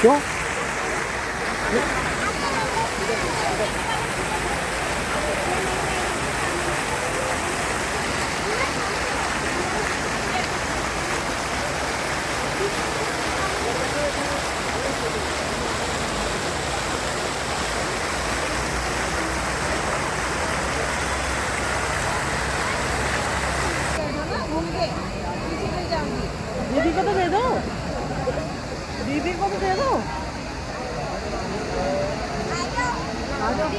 क्यों? दीदी को तो दे दो, दीदी को तो दे दो। आ जाओ।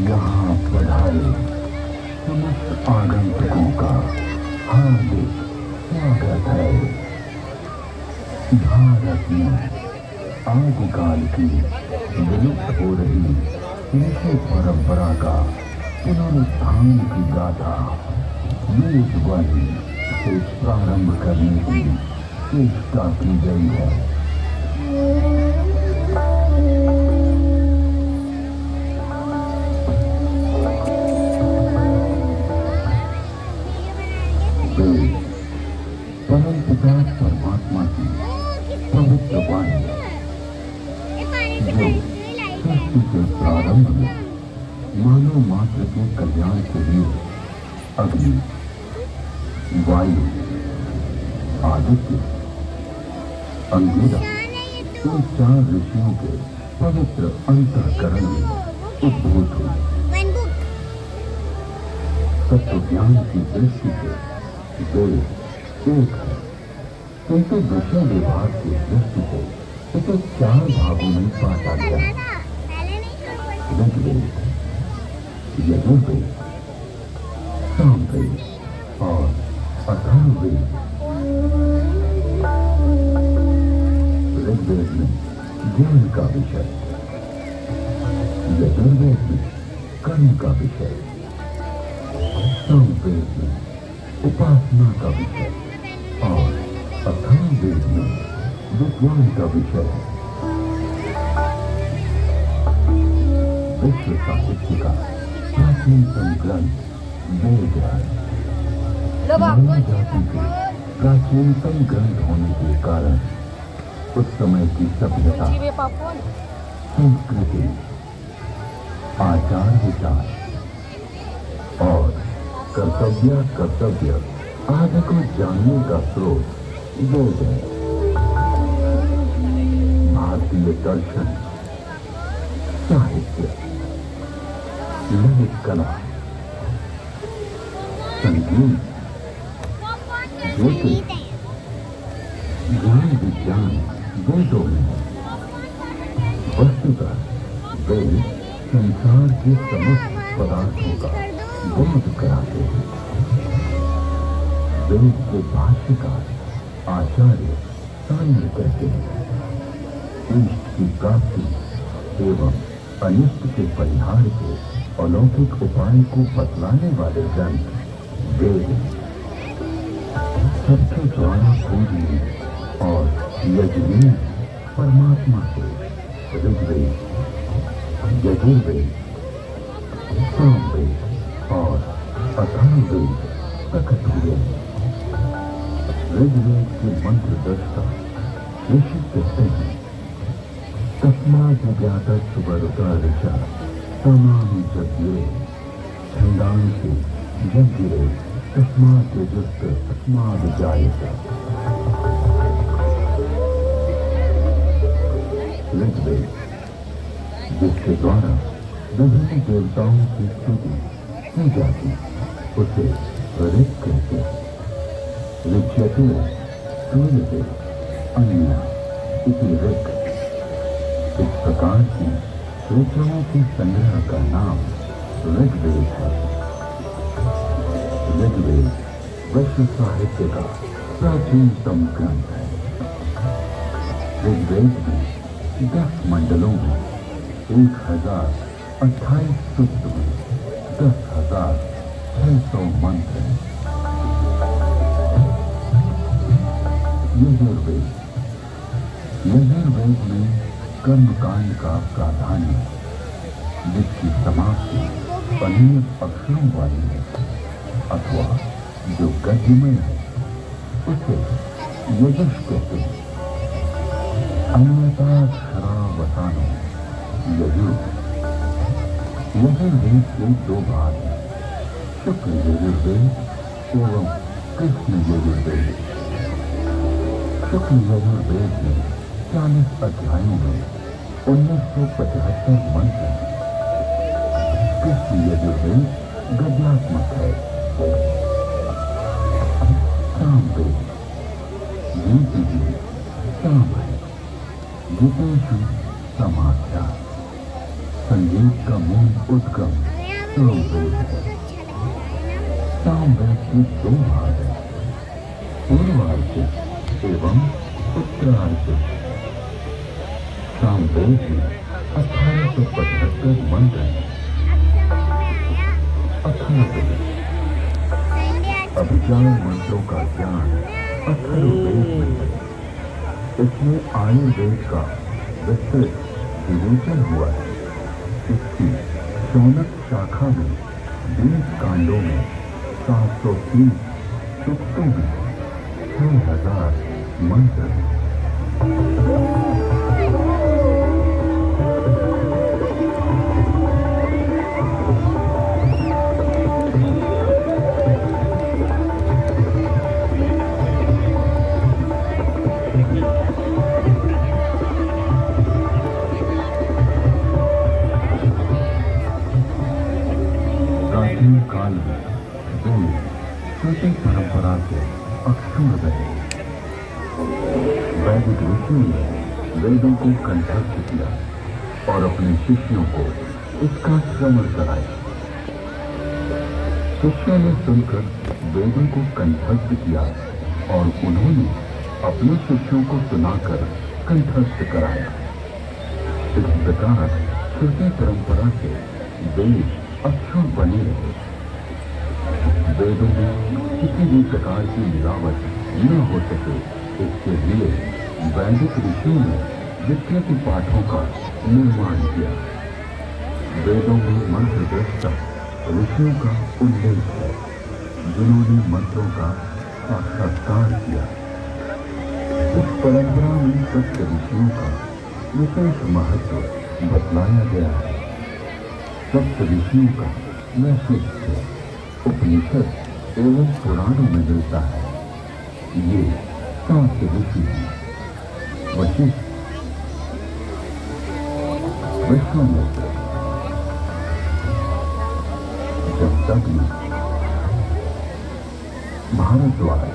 यहाँ पधारे समस्त आगंतुकों का हार्दिक स्वागत है। भारत में आदिकाल की विलुप्त हो रही कृषि परंपरा का पुनरुत्थान की गाथा वेदवाणी से प्रारंभ करने की चेष्टा की गई है। परम पिता परमात्मा की पवित्र वाणी जो सृष्टि के प्रारंभ में मानव मात्र के कल्याण के लिए अग्नि, वायु, आदित्य, अंगिरा इन 4 ऋषियों के पवित्र अंतःकरण में उद्भूत हुई। तत्व ज्ञान की दृष्टि से वे एक है, किंतु विषय विभाग की दृष्टि से इसे 4 भागों में बांटा गया। ऋग्वेद, यजुर्वेद, सामवेद और अथर्ववेद। ऋग्वेद में ज्ञान का विषय, यजुर्वेद में कर्म का विषय, सामवेद में उपासना का विषय और अथर्ववेद में विज्ञान का विषय है। विश्व साहित्य का प्राचीनतम ग्रंथ वेद है। मानव जाति के प्राचीनतम ग्रंथ होने के कारण उस समय की सभ्यता, संस्कृति, आचार विचार और कर्तव्य आदि को जानने का स्रोत वेद है। भारतीय दर्शन, साहित्य, ललित कला, संगीत, ज्योतिष, ज्ञान विज्ञान वेदों में है। वस्तुतः वेद संसार के समस्त पदार्थों का बोध कराते हैं। वेद के भाष्यकार आचार्य तांत्र कहते हैं, इष्ट की प्राप्ति एवं अनिष्ट के परिहार के अलौकिक उपाय को बतलाने वाले ग्रंथ वेद सबके द्वारा पूजनीय और यजनीय परमात्मा से ऋग्वेद, यजुर्वेद, सामवेद और अथर्ववेद प्रकट हुए हैं। ऋग्वेद के मंत्र दृष्टा ऋषि कहते हैं, तस्माद् वरुता ऋचा तमाम जग्रे छंदांसि जग्रे तस्माद् यजुस्त तस्माद् जायते। ऋग्वेद, जिसके द्वारा विभिन्न देवताओं की स्तुति की जाती, उसे ऋग कहते हैं। ऋच्यते सूर्यते अन्य इति ऋग। इस प्रकार की ऋचाओं के संग्रह का नाम ऋग्वेद है। ऋग्वेद विश्व साहित्य का प्राचीनतम ग्रंथ है। ऋग्वेद में 10 मंडलों में 1028 सूक्त में 10,600 मंत्र हैं। यजुर्वेद, यजुर्वेद में कर्मकांड का प्राधान्य, जिसकी समाप्ति अनेक अक्षरों वाली है अथवा जो गद्यमय है, उसे यजुष कहते हैं। अन्यताक्षरावसानो यजुर। यजुर्वेद के 2 भाग हैं, शुक्ल यजुर्वेद एवं कृष्ण यजुर्वेद। शुक्ल यजुर्वेद में 40 अध्यायों में 1975 मंत्र हैं। कृष्ण यजुर्वेद गद्यात्मक है। सामवेद, गीति साम है। गीतेषु समाख्या, संगीत का मूल उद्गम सामवेद है। सामवेद के 2 भाग हैं, पूर्वार्चिक एवं उत्तरार्चिक। सामवेद में 1875 मंत्र हैं। अथर्ववेद, अभिचार मंत्रों का ज्ञान अथर्ववेद में है। इसमें आयुर्वेद का विस्तृत विवेचन हुआ है। इसकी शौनक शाखा में 20 कांडों में 730 सूक्तों में 6000 मंत्र हैं। प्राचीन काल में वेद श्रुति परंपरा के अक्षुण रहे। वैदिक ऋषियों ने वेदों को कंठस्थ किया और अपने शिष्यों को इसका श्रवण कराया। शिष्यों ने सुनकर वेदों को कंठस्थ किया और उन्होंने अपने शिष्यों को सुनाकर कंठस्थ कराया। इस प्रकार श्रुति परंपरा से वेद अक्षुण बने रहे। वेदों में किसी भी प्रकार की मिलावट न हो सके, इसके लिए वैदिक ऋषियों ने विस्तृत पाठों का निर्माण किया। वेदों में मंत्र दृष्टा ऋषियों का उल्लेख है, जिन्होंने मंत्रों का साक्षात्कार किया। इस परंपरा में सप्त ऋषियों का विशेष महत्व बतलाया गया है। सप्त ऋषियों का वैशिष्ट्य उपनिषद एवं पुराणों में मिलता है। ये 7 ऋषि हैं: वशिष्ठ, विश्वामित्र, जमदग्नि, भारद्वाज,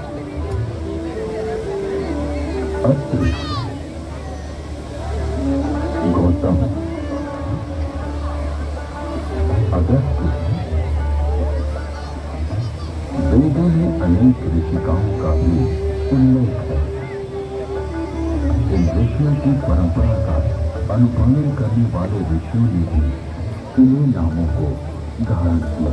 अत्रि, गौतम, अगस्त्य। वेदों में अनेक ऋषिकाओं का भी उल्लेख है। इन ऋषियों की परंपरा का अनुपालन करने वाले ऋषियों ने भी इन्हीं नामों को धारण किया।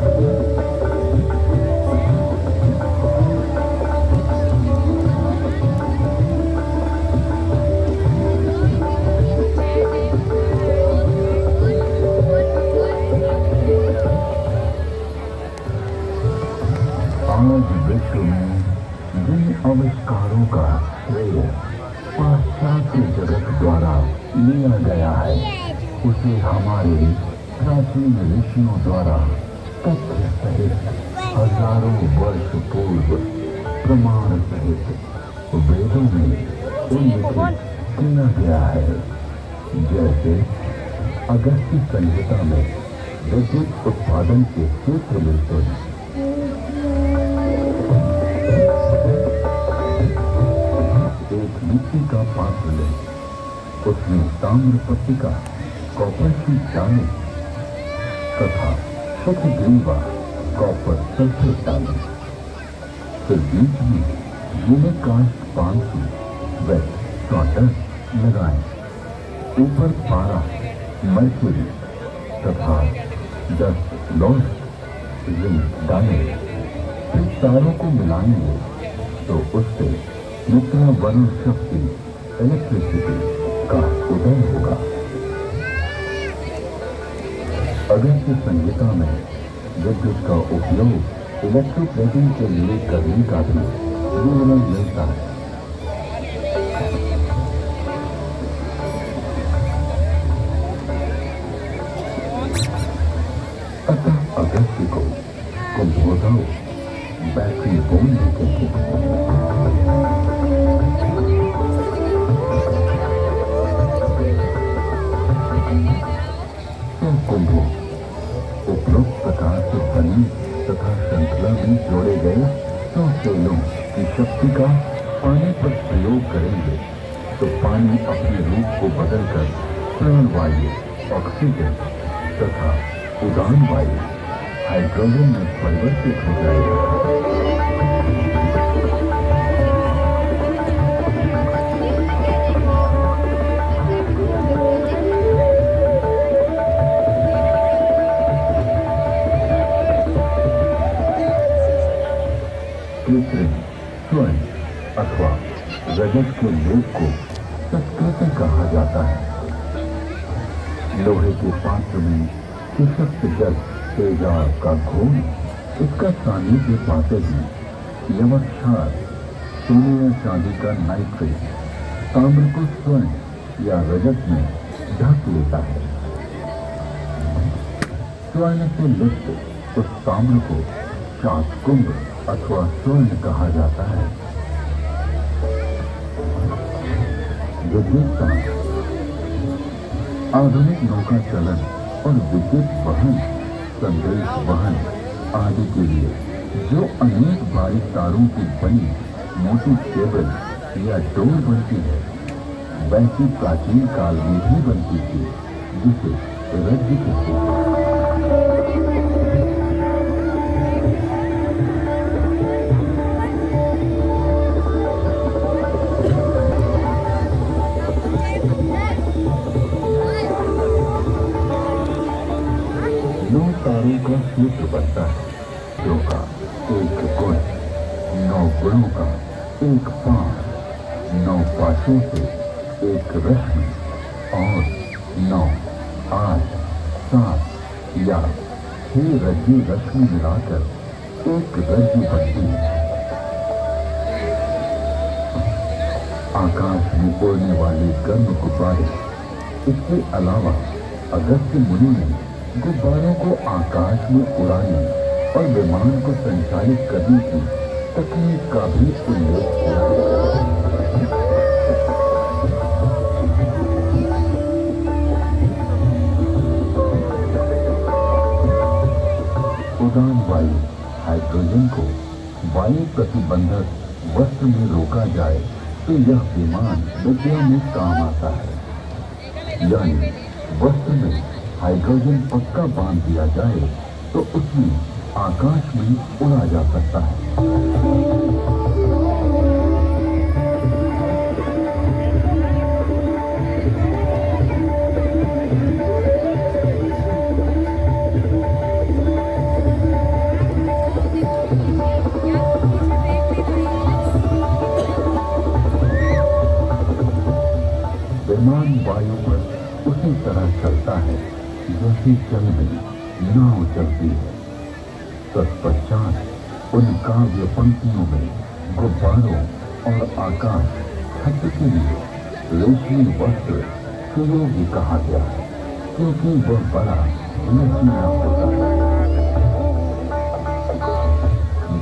आज विश्व में जिन आविष्कारों का श्रेय पाश्चात्य जगत द्वारा लिया गया है, उसे हमारे प्राचीन ऋषियों द्वारा तथ्य सहित हजारों वर्ष पूर्व प्रमाण सहित वेदों में उल्लिखित किया गया है। जैसे अगस्त्य संहिता में विद्युत उत्पादन के सूत्र मिलते हैं। एक मिट्टी का पात्र लें, उसमें ताम्र पट्टिका, कॉपर की डालें तथा शुद्ध ग्रीवा कॉपर सल्फेट डालें। फिर बीच में यूनिकास्ट पान की वेट सॉल्डर लगाएं। ऊपर पारा, मर्क्यूरी तथा 10 लॉस्ट रिंग डालें। फिर तारों को मिलाएंगे तो उससे मित्रा वरुण शक्ति इलेक्ट्रिसिटी का उदय होगा। अगस्त्य संहिता में विद्युत का उपयोग इलेक्ट्रोप्लेटिंग के लिए करने का भी विवरण मिलता है। अतः अगस्त्य को कुंभोदय बैटरी बोन कहते हैं। कुंभों उपरोक्त प्रकार से बनी तथा श्रृंखला में जोड़े गए 100 सेलों की शक्ति का पानी पर प्रयोग करेंगे तो पानी अपने रूप को बदलकर प्राणवायु, ऑक्सीजन तथा उदान वायु, हाइड्रोजन में परिवर्तित हो जाएगा। कृत्रिम स्वर्ण अथवा रजत के लेप को सत्कृति कहा जाता है। लोहे के पात्र में विषक्त जल तेजाब का घोल इसका सानिध्य पाते ही यमक्षार, सोने या चांदी का नाइट्रेट ताम्र को स्वर्ण या रजत में ढक लेता है। स्वर्ण से लिप्त उस ताम्र को चातकुंभ अथवा स्वर्ण कहा जाता है। विद्युत आधुनिक नौका चलन और विद्युत वहन, संदेश वहन आदि के लिए जो अनेक बारीक तारों की बनी मोटी केबल या डोर बनती है, वैसी प्राचीन काल में भी बनती थी, जिसे रज्जु कहते हैं। नौ तारों का सूत्र बनता है, का एक गुण, 9 गुणों का एक पाठ, 9 पाठों से एक रश्मि और 9, 8, 7 या 6 रज्जु रश्मि मिलाकर एक रज्जु बनती है। आकाश में उड़ने वाले गर्म गुब्बारे। इसके अलावा अगस्त्य मुनि ने गुब्बारों को आकाश में उड़ाने और विमान को संचालित करने की तकनीक का भी उल्लेख किया। उड़ान वायु हाइड्रोजन को वायु प्रतिबंधक वस्त्र में रोका जाए तो यह विमान विद्या में काम आता है। यानी वस्त्र में हाइड्रोजन पक्का बांध दिया जाए तो उसमें आकाश में उड़ा जा सकता है। विमान वायु पर उसी तरह चलता है जैसी जल में नाव चलती है। तत्पश्चात उन काव्य पंक्तियों में गुब्बारों और आकाश छत्र के लिए रेशमी वस्त्र सुयोगी कहा गया है, क्योंकि वह बड़ा लचीला होता है।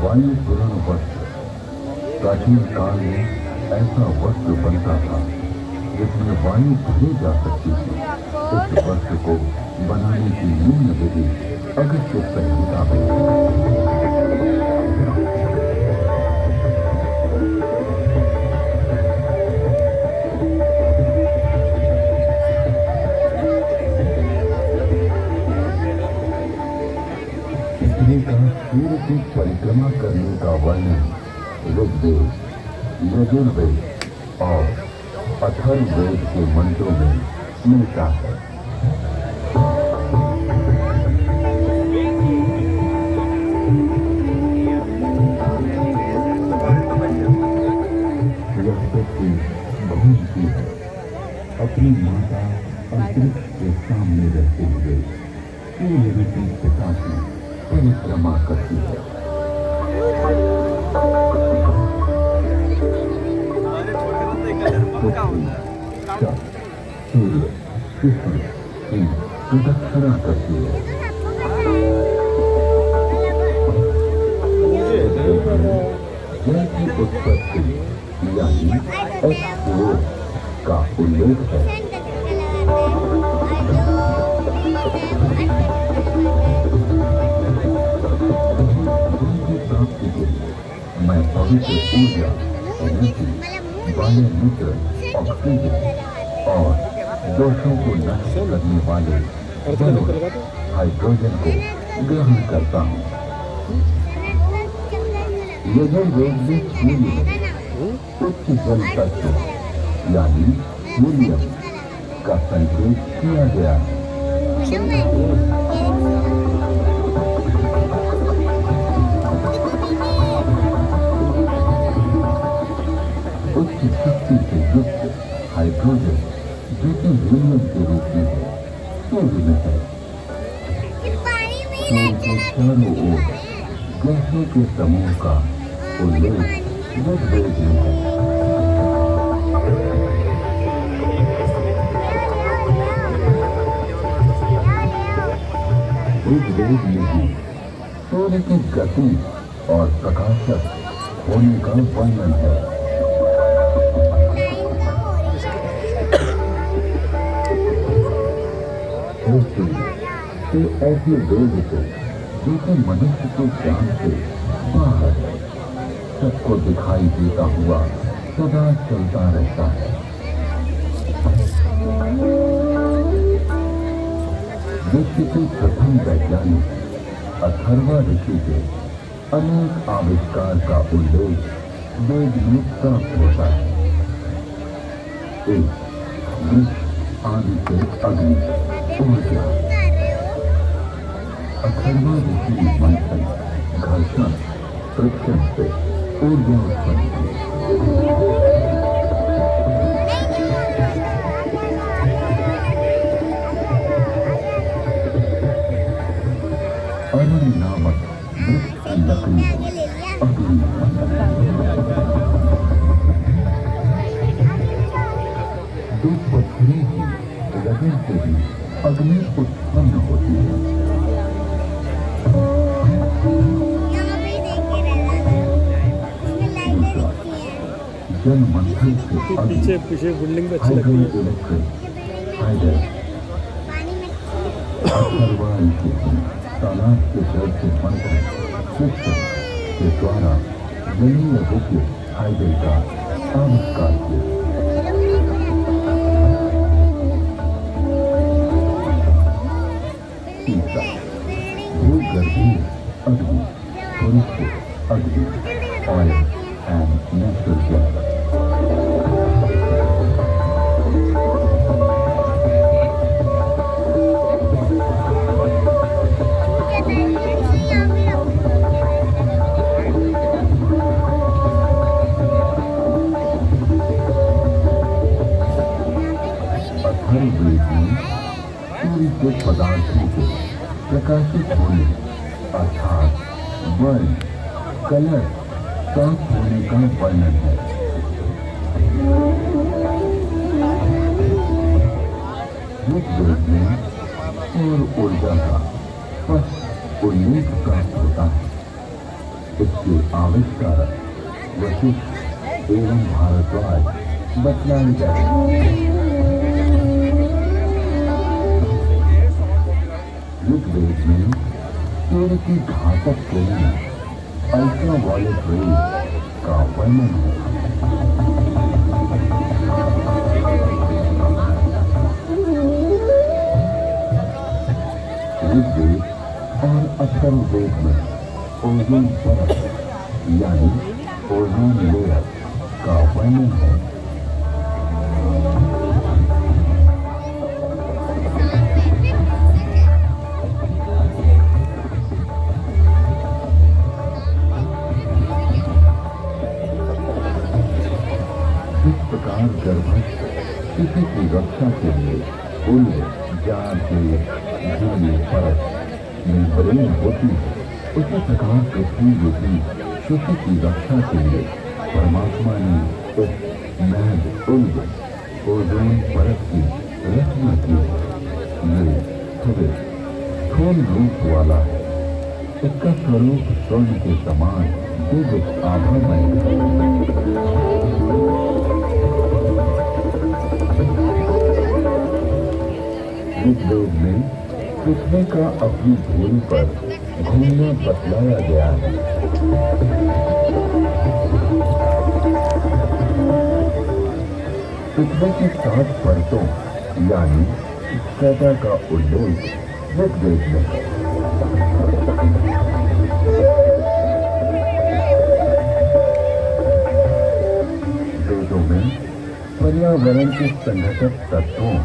वायु पूर्ण वस्त्र। प्राचीन काल में ऐसा वस्त्र बनता था जिसमें वायु भरी जा सकती थी। इस वस्त्र को बनाने की निम्न विधि अगस्त्य संहिता में। इसमें का सूर्य की परिक्रमा करने का वर्णन ऋग्वेद, यजुर्वेद और अथर्ववेद के मंत्रों में मिलता है। यह व्यक्ति घूमती है, अपनी माता अंतरिक्ष के सामने रहते हुए सूर्य की पिता की परिक्रमा करती है। सूर्य कृष्ण की प्रदक्षिणा करती है। जल की उत्पत्ति यानी H2O का उल्लेख है। उनकी प्राप्ति के लिए मैं पवित्र ऊर्जा, एनर्जी, वाले मित्र, ऑक्सीजन और दोषों को नष्ट करने वाले हाइड्रोजन को ग्रहण करता हूँ। यजुर्वेद में सूर्य उच्च जल तत्व यानी हीलियम का संकेत किया गया है। उच्च शक्ति से युक्त हाइड्रोजन जो कि हीलियम के रूप में है, सूर्य में है। सूर्य के चारों ओर गैसों के समूह का उल्लेख ऋग्वेद में है। ऋग्वेद में भी सूर्य की गति और प्रकाशक होने का वर्णन है। तो ऐसे वेद को जो कि मनुष्य के ज्ञान से बाहर है, सबको दिखाई देता हुआ सदा चलता रहता है। विश्व के प्रथम वैज्ञानिक अथर्वा ऋषि के अनेक आविष्कार का उल्लेख वेद में प्राप्त होता है। एक वृक्ष आदि से अग्नि ऊर्जा, अथर्वा ऋषि ने मंथन, घर्षण, फ्रिक्शन से ऊर्जा उत्पन्न की। अरुण नामक वृक्ष की लकड़ी अग्नि दो पत्थरों की लगन से भी अग्नि उत्पन्न होती है। जल मंथन से पीछे पीछे बिल्डिंग अच्छी लगती है। इलेक्ट्रिक हाइडर अथर्वा ऋषि तालाब के जल से मंथन फ्रिक्शन के द्वारा जलीय होकर हाइडर का आविष्कार किया। तीसरा भूगर्भीय अग्नि, मनुष्य अग्नि, oil and natural gas. Atharvaveda में सूर्य के पदार्थों के प्रकाशित होने अर्थात वर्ण, कलर साफ होने का वर्णन है। ऋग्वेद में सौर ऊर्जा का स्पष्ट उल्लेख प्राप्त होता है। इसके आविष्कारक वशिष्ठ एवं भारद्वाज बतलाए गए। ऋग्वेद में सूर्य की घातक किरणें अल्ट्रावायलेट रेज का वर्णन है। ऋग्वेद और अथर्ववेद में ओजोन परत यानी ओजोन लेयर का वर्णन है। इस प्रकार गर्भस्थ किसी की रक्षा के लिए उल्ल, जाल के झीली परत मेम्ब्रेन होती है। उसी प्रकार पृथ्वी रूपी शिशु की रक्षा के लिए परमात्मा ने इस महज उल्ल ओजोन परत की रचना की है। ये थोड़े स्थूल रूप वाला है। इसका स्वरूप स्वर्ण के समान दिव्य आभा ऋग्वेद में पृथ्वी का अपनी धुरी पर घूमना बतलाया गया है। पृथ्वी की 7 परतों यानी स्ट्रेटा का उल्लेख ऋग्वेद में है। वेदों में पर्यावरण के संघटक तत्वों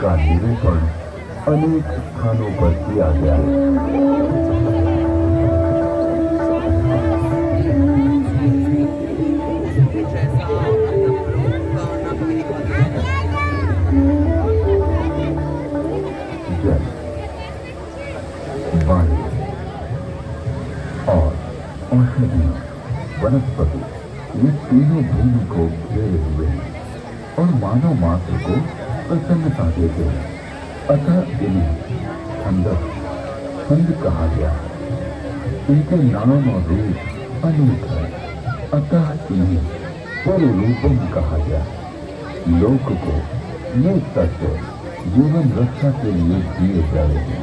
का निरूपण अनेक स्थानों पर किया गया है। जल, वायु और औषधियां, वनस्पति ये तीनों भूमि को घेरे हुए हैं और मानव मात्र को प्रसन्नता देते हैं। अतः इन्हें छंद कहा गया। इनके नाम और रूप अनेक है, अतः इन्हें पुरुरूपम कहा गया। लोक को ये तत्व जीवन रक्षा के लिए दिए गए हैं।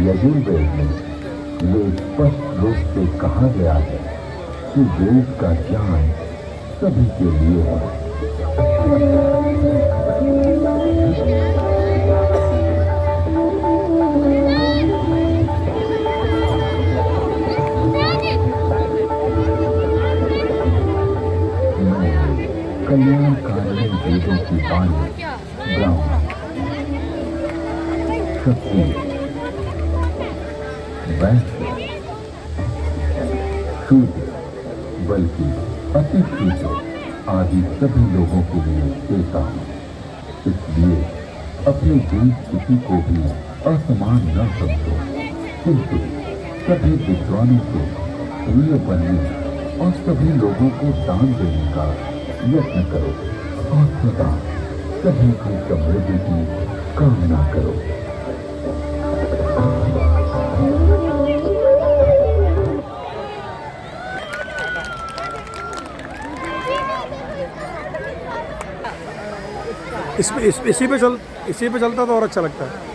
यजुर्वेद में ये स्पष्ट रूप से कहा गया है कि वेद का ज्ञान सभी के लिए है। कल्याणकारी वेदों की वाणी ब्राह्मण क्षत्रिय वैश्य शूद्र बल्कि अति शूद्र आदि सभी लोगों के लिए देता हूँ। इसलिए अपने बीच किसी को भी असमान न समझो, किंतु सभी विद्वानों को प्रिय बनने और सभी लोगों को दान देने का यत्न करो और सदा सभी की समृद्धि की कामना करो। इसी पे चलता तो और अच्छा लगता है।